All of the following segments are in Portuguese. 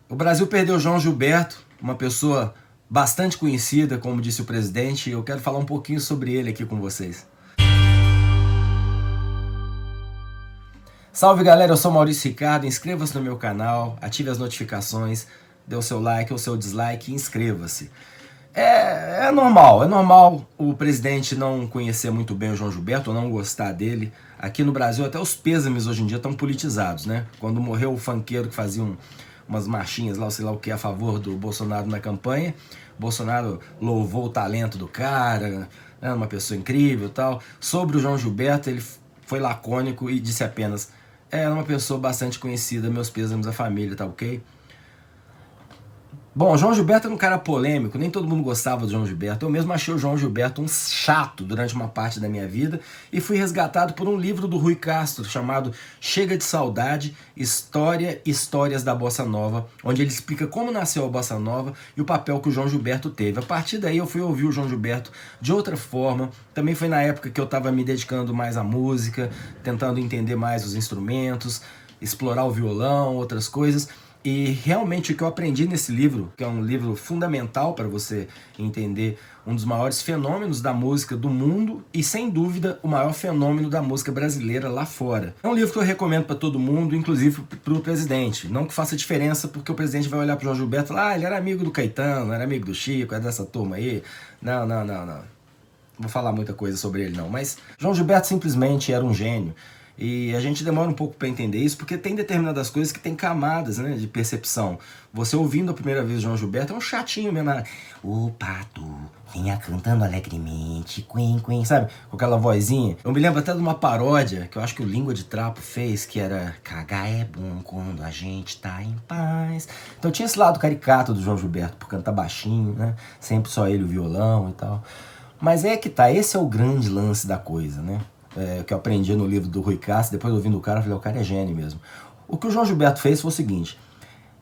O Brasil perdeu João Gilberto, uma pessoa bastante conhecida, como disse o presidente, e eu quero falar um pouquinho sobre ele aqui com vocês. Salve galera, eu sou Maurício Ricardo, inscreva-se no meu canal, ative as notificações, dê o seu like ou seu dislike e inscreva-se. É normal o presidente não conhecer muito bem o João Gilberto, ou não gostar dele. Aqui no Brasil até os pêsames hoje em dia estão politizados, né? Quando morreu o funkeiro que fazia umas marchinhas lá, sei lá o que, a favor do Bolsonaro na campanha, Bolsonaro louvou o talento do cara, né, uma pessoa incrível e tal. Sobre o João Gilberto, ele foi lacônico e disse apenas: é uma pessoa bastante conhecida, meus pêsames à família, tá ok? Bom, o João Gilberto era um cara polêmico, nem todo mundo gostava do João Gilberto. Eu mesmo achei o João Gilberto um chato durante uma parte da minha vida e fui resgatado por um livro do Rui Castro chamado Chega de Saudade, Histórias da Bossa Nova, onde ele explica como nasceu a Bossa Nova e o papel que o João Gilberto teve. A partir daí eu fui ouvir o João Gilberto de outra forma. Também foi na época que eu estava me dedicando mais à música, tentando entender mais os instrumentos, explorar o violão, outras coisas. E realmente o que eu aprendi nesse livro, que é um livro fundamental para você entender um dos maiores fenômenos da música do mundo e, sem dúvida, o maior fenômeno da música brasileira lá fora. É um livro que eu recomendo para todo mundo, inclusive para o presidente. Não que faça diferença, porque o presidente vai olhar para o João Gilberto e falar: ele era amigo do Caetano, era amigo do Chico, é dessa turma aí. Não. Não vou falar muita coisa sobre ele não, mas João Gilberto simplesmente era um gênio. E a gente demora um pouco para entender isso, porque tem determinadas coisas que tem camadas, né, de percepção. Você ouvindo a primeira vez o João Gilberto é um chatinho mesmo. O pato vinha cantando alegremente, quen, quen, sabe? Com aquela vozinha. Eu me lembro até de uma paródia que eu acho que o Língua de Trapo fez, que era: cagar é bom quando a gente tá em paz. Então tinha esse lado caricato do João Gilberto, por cantar baixinho, né? Sempre só ele, o violão e tal. Mas é que tá, esse é o grande lance da coisa, né? Que eu aprendi no livro do Rui Castro, depois ouvindo o cara, eu falei: o cara é gênio mesmo. O que o João Gilberto fez foi o seguinte: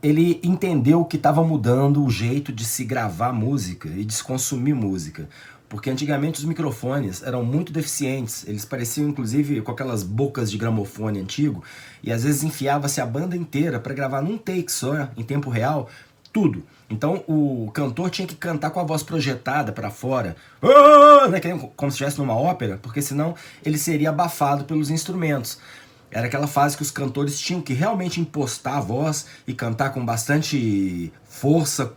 ele entendeu que estava mudando o jeito de se gravar música e de se consumir música. Porque antigamente os microfones eram muito deficientes, eles pareciam inclusive com aquelas bocas de gramofone antigo, e às vezes enfiava-se a banda inteira para gravar num take só, em tempo real, tudo. Então o cantor tinha que cantar com a voz projetada para fora, né, como se estivesse numa ópera, porque senão ele seria abafado pelos instrumentos. Era aquela fase que os cantores tinham que realmente impostar a voz e cantar com bastante força,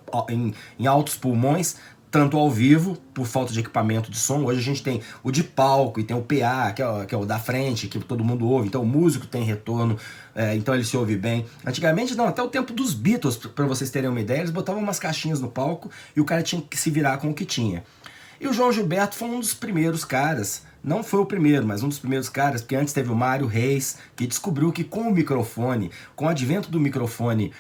em altos pulmões, tanto ao vivo, por falta de equipamento de som. Hoje a gente tem o de palco e tem o PA, que é o da frente, que todo mundo ouve. Então o músico tem retorno, então ele se ouve bem. Antigamente não, até o tempo dos Beatles, para vocês terem uma ideia, eles botavam umas caixinhas no palco e o cara tinha que se virar com o que tinha. E o João Gilberto foi um dos primeiros caras, não foi o primeiro, mas um dos primeiros caras, porque antes teve o Mário Reis, que descobriu que com o microfone, com o advento do microfone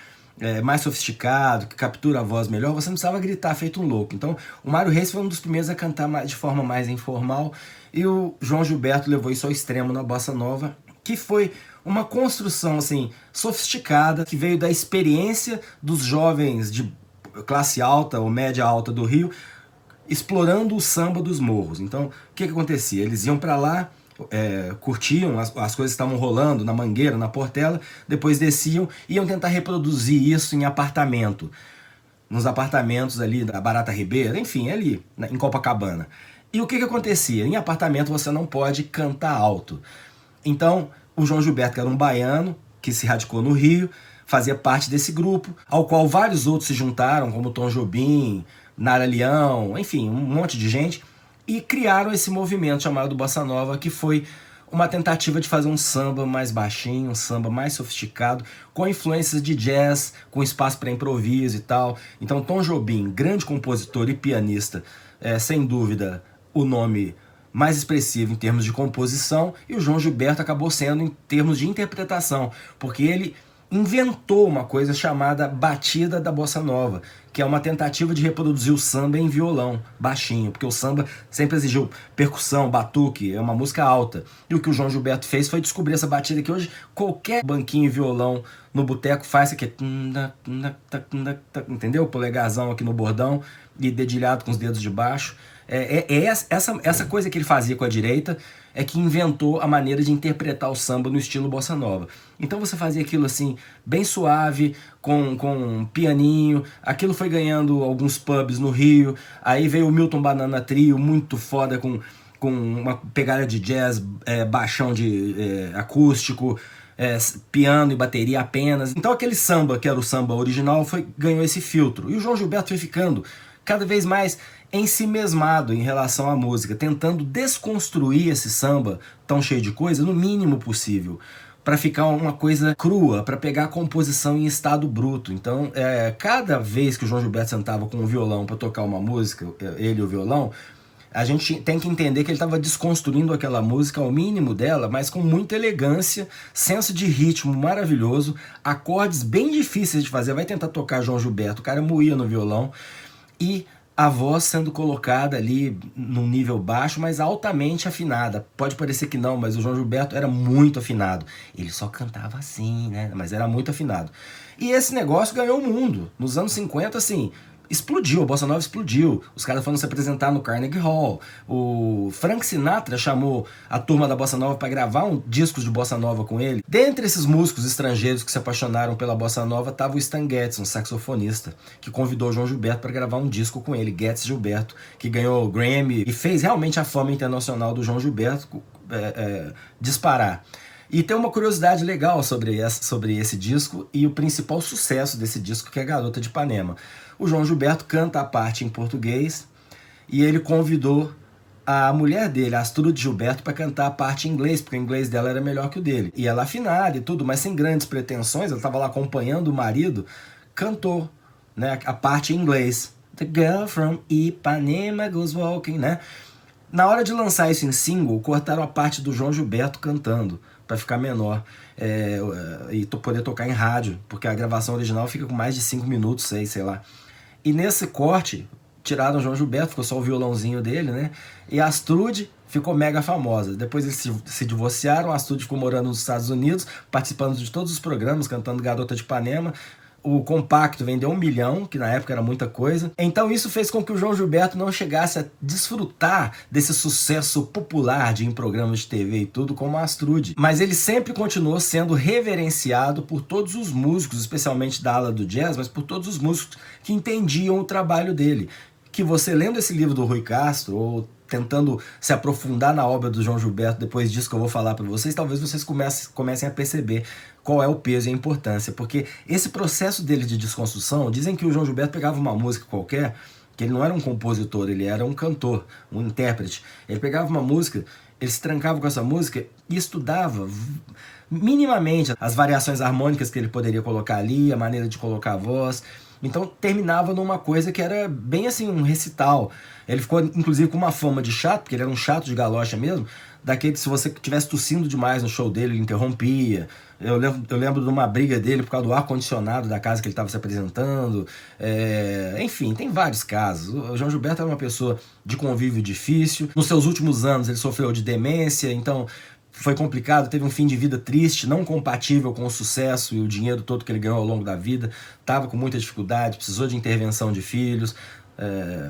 mais sofisticado, que captura a voz melhor, você não precisava gritar feito um louco. Então o Mário Reis foi um dos primeiros a cantar de forma mais informal, e o João Gilberto levou isso ao extremo na Bossa Nova, que foi uma construção assim sofisticada, que veio da experiência dos jovens de classe alta ou média alta do Rio, explorando o samba dos morros. Então o que acontecia? Eles iam para lá, curtiam, as coisas estavam rolando na Mangueira, na Portela, depois desciam e iam tentar reproduzir isso em apartamento, nos apartamentos ali da Barata Ribeira, enfim, ali em Copacabana. E o que acontecia? Em apartamento você não pode cantar alto. Então o João Gilberto, que era um baiano que se radicou no Rio, fazia parte desse grupo, ao qual vários outros se juntaram, como Tom Jobim, Nara Leão, enfim, um monte de gente, e criaram esse movimento chamado Bossa Nova, que foi uma tentativa de fazer um samba mais baixinho, um samba mais sofisticado, com influências de jazz, com espaço para improviso e tal. Então Tom Jobim, grande compositor e pianista, sem dúvida o nome mais expressivo em termos de composição, e o João Gilberto acabou sendo em termos de interpretação, porque ele inventou uma coisa chamada batida da Bossa Nova, que é uma tentativa de reproduzir o samba em violão, baixinho, porque o samba sempre exigiu percussão, batuque, é uma música alta. E o que o João Gilberto fez foi descobrir essa batida que hoje qualquer banquinho e violão no boteco faz, aqui, entendeu? Polegarzão aqui no bordão e dedilhado com os dedos de baixo. Essa coisa que ele fazia com a direita, é que inventou a maneira de interpretar o samba no estilo bossa nova. Então você fazia aquilo assim, bem suave, com um pianinho, aquilo foi ganhando alguns pubs no Rio, aí veio o Milton Banana Trio, muito foda, com uma pegada de jazz, baixão de acústico, piano e bateria apenas. Então aquele samba, que era o samba original, ganhou esse filtro. E o João Gilberto foi ficando cada vez mais ensimesmado em relação à música, tentando desconstruir esse samba tão cheio de coisa no mínimo possível, para ficar uma coisa crua, para pegar a composição em estado bruto. Então, cada vez que o João Gilberto sentava com o violão para tocar uma música, ele e o violão, a gente tem que entender que ele estava desconstruindo aquela música ao mínimo dela, mas com muita elegância, senso de ritmo maravilhoso, acordes bem difíceis de fazer. Vai tentar tocar João Gilberto, o cara moía no violão, e a voz sendo colocada ali num nível baixo, mas altamente afinada. Pode parecer que não, mas o João Gilberto era muito afinado. Ele só cantava assim, né? Mas era muito afinado. E esse negócio ganhou o mundo. Nos anos 50, assim, explodiu, a Bossa Nova explodiu. Os caras foram se apresentar no Carnegie Hall. O Frank Sinatra chamou a turma da Bossa Nova para gravar discos de Bossa Nova com ele. Dentre esses músicos estrangeiros que se apaixonaram pela Bossa Nova, estava o Stan Getz, um saxofonista, que convidou o João Gilberto para gravar um disco com ele, Getz Gilberto, que ganhou o Grammy e fez realmente a fama internacional do João Gilberto disparar. E tem uma curiosidade legal sobre esse disco e o principal sucesso desse disco, que é Garota de Ipanema. O João Gilberto canta a parte em português e ele convidou a mulher dele, a Astrude Gilberto, para cantar a parte em inglês, porque o inglês dela era melhor que o dele. E ela afinada e tudo, mas sem grandes pretensões, ela estava lá acompanhando o marido, cantou, né, a parte em inglês. The girl from Ipanema goes walking, né? Na hora de lançar isso em single, cortaram a parte do João Gilberto cantando, para ficar menor, e poder tocar em rádio, porque a gravação original fica com mais de 5 minutos, sei lá. E nesse corte, tiraram o João Gilberto, ficou só o violãozinho dele, né? E a Astrude ficou mega famosa. Depois eles se divorciaram, a Astrude ficou morando nos Estados Unidos, participando de todos os programas, cantando Garota de Ipanema. O compacto vendeu 1 milhão, que na época era muita coisa. Então isso fez com que o João Gilberto não chegasse a desfrutar desse sucesso popular em programas de TV e tudo como a Astrude. Mas ele sempre continuou sendo reverenciado por todos os músicos, especialmente da ala do jazz, mas por todos os músicos que entendiam o trabalho dele. Que você lendo esse livro do Rui Castro, ou tentando se aprofundar na obra do João Gilberto, depois disso que eu vou falar para vocês, talvez vocês comecem a perceber qual é o peso e a importância, porque esse processo dele de desconstrução, dizem que o João Gilberto pegava uma música qualquer, que ele não era um compositor, ele era um cantor, um intérprete, ele pegava uma música, ele se trancava com essa música e estudava minimamente as variações harmônicas que ele poderia colocar ali, a maneira de colocar a voz. Então terminava numa coisa que era bem assim, um recital. Ele ficou inclusive com uma fama de chato, porque ele era um chato de galocha mesmo, daquele que se você estivesse tossindo demais no show dele, ele interrompia. Eu lembro de uma briga dele por causa do ar-condicionado da casa que ele estava se apresentando. Enfim, tem vários casos. O João Gilberto era uma pessoa de convívio difícil. Nos seus últimos anos ele sofreu de demência, então foi complicado, teve um fim de vida triste, não compatível com o sucesso e o dinheiro todo que ele ganhou ao longo da vida, estava com muita dificuldade, precisou de intervenção de filhos,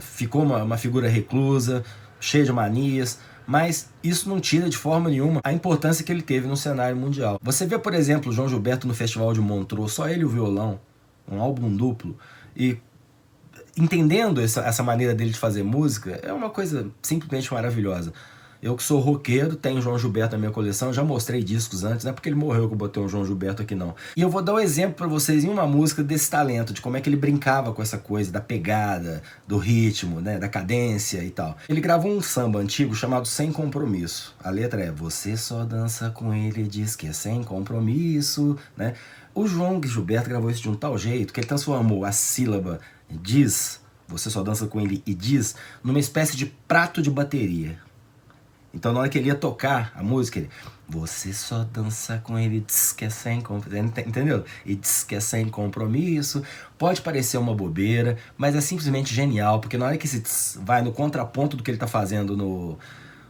ficou uma figura reclusa, cheia de manias, mas isso não tira de forma nenhuma a importância que ele teve no cenário mundial. Você vê, por exemplo, o João Gilberto no Festival de Montreux, só ele e o violão, um álbum duplo, e entendendo essa maneira dele de fazer música, é uma coisa simplesmente maravilhosa. Eu que sou roqueiro, tenho João Gilberto na minha coleção, já mostrei discos antes, não é porque ele morreu que eu botei um João Gilberto aqui não. E eu vou dar um exemplo pra vocês em uma música desse talento, de como é que ele brincava com essa coisa da pegada, do ritmo, né, da cadência e tal. Ele gravou um samba antigo chamado Sem Compromisso. A letra é: você só dança com ele, diz que é sem compromisso, né? O João Gilberto gravou isso de um tal jeito que ele transformou a sílaba diz, você só dança com ele e diz, numa espécie de prato de bateria. Então na hora que ele ia tocar a música, ele: você só dança com ele, diz que é sem compromisso, entendeu? E diz que é sem compromisso. Pode parecer uma bobeira, mas é simplesmente genial, porque na hora que esse tss vai no contraponto do que ele tá fazendo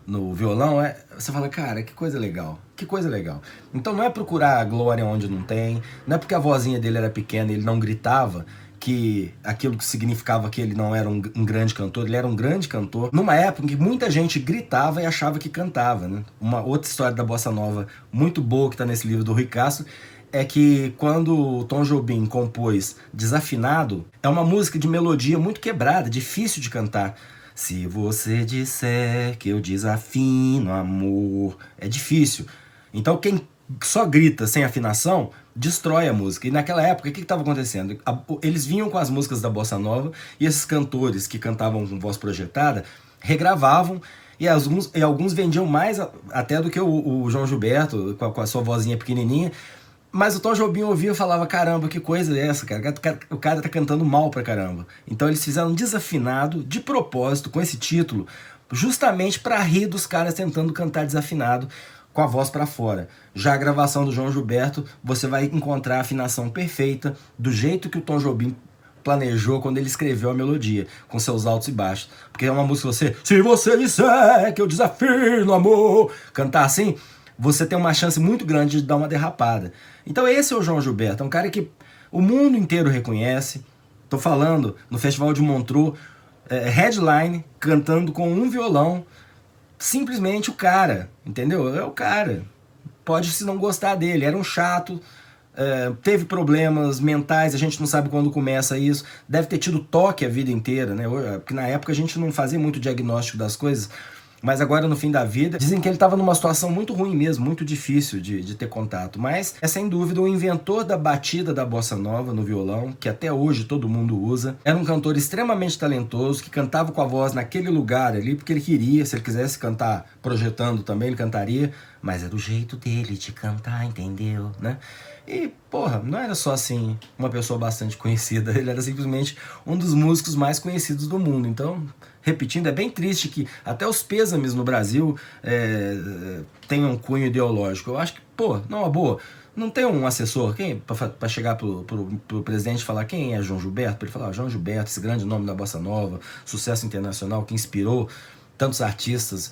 no violão, você fala, cara, que coisa legal, que coisa legal. Então não é procurar a glória onde não tem, não é porque a vozinha dele era pequena e ele não gritava, que aquilo que significava que ele não era um grande cantor, ele era um grande cantor, numa época em que muita gente gritava e achava que cantava, né? Uma outra história da bossa nova muito boa que está nesse livro do Rui Castro é que quando o Tom Jobim compôs Desafinado, é uma música de melodia muito quebrada, difícil de cantar. Se você disser que eu desafino, amor, é difícil. Então quem só grita sem afinação destrói a música. E naquela época, o que estava acontecendo? Eles vinham com as músicas da bossa nova e esses cantores que cantavam com voz projetada regravavam e alguns vendiam mais até do que o João Gilberto com a sua vozinha pequenininha. Mas o Tom Jobim ouvia e falava, caramba, que coisa é essa, cara? O cara tá cantando mal pra caramba. Então eles fizeram um Desafinado de propósito com esse título, justamente para rir dos caras tentando cantar desafinado com a voz para fora. Já a gravação do João Gilberto, você vai encontrar a afinação perfeita, do jeito que o Tom Jobim planejou quando ele escreveu a melodia, com seus altos e baixos. Porque é uma música que você, se você disser que eu desafino, amor, cantar assim, você tem uma chance muito grande de dar uma derrapada. Então esse é o João Gilberto, é um cara que o mundo inteiro reconhece. Tô falando no Festival de Montreux, headline, cantando com um violão, simplesmente o cara, entendeu? É o cara. Pode-se não gostar dele, era um chato, teve problemas mentais, a gente não sabe quando começa isso, deve ter tido toque a vida inteira, né? Porque na época a gente não fazia muito diagnóstico das coisas, mas agora no fim da vida, dizem que ele estava numa situação muito ruim mesmo, muito difícil de ter contato. Mas é sem dúvida o inventor da batida da bossa nova no violão, que até hoje todo mundo usa. Era um cantor extremamente talentoso, que cantava com a voz naquele lugar ali, porque ele queria, se ele quisesse cantar projetando também, ele cantaria, mas era o jeito dele de cantar, entendeu, né? E, porra, não era só assim uma pessoa bastante conhecida, ele era simplesmente um dos músicos mais conhecidos do mundo. Então, repetindo, é bem triste que até os pêsames no Brasil tenham um cunho ideológico. Eu acho que, pô, não, boa, não tem um assessor para chegar pro presidente e falar quem é João Gilberto, para ele falar, João Gilberto, esse grande nome da bossa nova, sucesso internacional que inspirou tantos artistas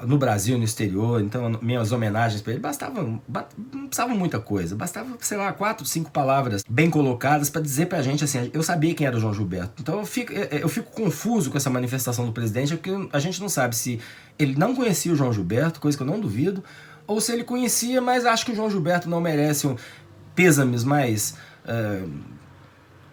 no Brasil e no exterior. Então minhas homenagens para ele não precisavam muita coisa, bastava, sei lá, 4, 5 palavras bem colocadas para dizer pra gente assim, eu sabia quem era o João Gilberto. Então eu fico confuso com essa manifestação do presidente, porque a gente não sabe se ele não conhecia o João Gilberto, coisa que eu não duvido, ou se ele conhecia, mas acho que o João Gilberto não merece pêsames mais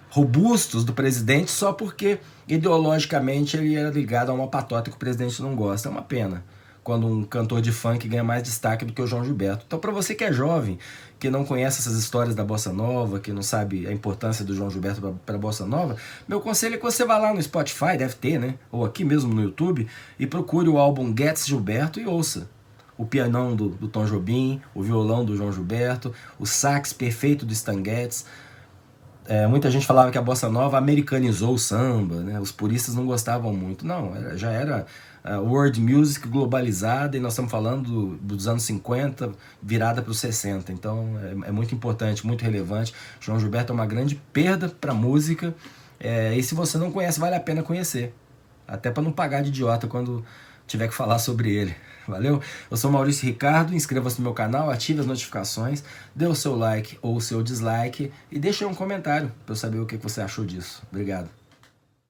robustos do presidente só porque ideologicamente ele era ligado a uma patota que o presidente não gosta. É uma pena quando um cantor de funk ganha mais destaque do que o João Gilberto. Então, para você que é jovem, que não conhece essas histórias da bossa nova, que não sabe a importância do João Gilberto para a bossa nova, meu conselho é que você vá lá no Spotify, deve ter, né? Ou aqui mesmo no YouTube, e procure o álbum Getz Gilberto e ouça o pianão do Tom Jobim, o violão do João Gilberto, o sax perfeito do Stan Getz. Muita gente falava que a bossa nova americanizou o samba, né? Os puristas não gostavam muito. Não, já era world music globalizada, e nós estamos falando dos anos 50, virada para os 60. Então é muito importante, muito relevante. João Gilberto é uma grande perda para a música, e se você não conhece, vale a pena conhecer. Até para não pagar de idiota quando tiver que falar sobre ele. Valeu? Eu sou Maurício Ricardo, inscreva-se no meu canal, ative as notificações, dê o seu like ou o seu dislike e deixe um comentário para eu saber o que você achou disso. Obrigado.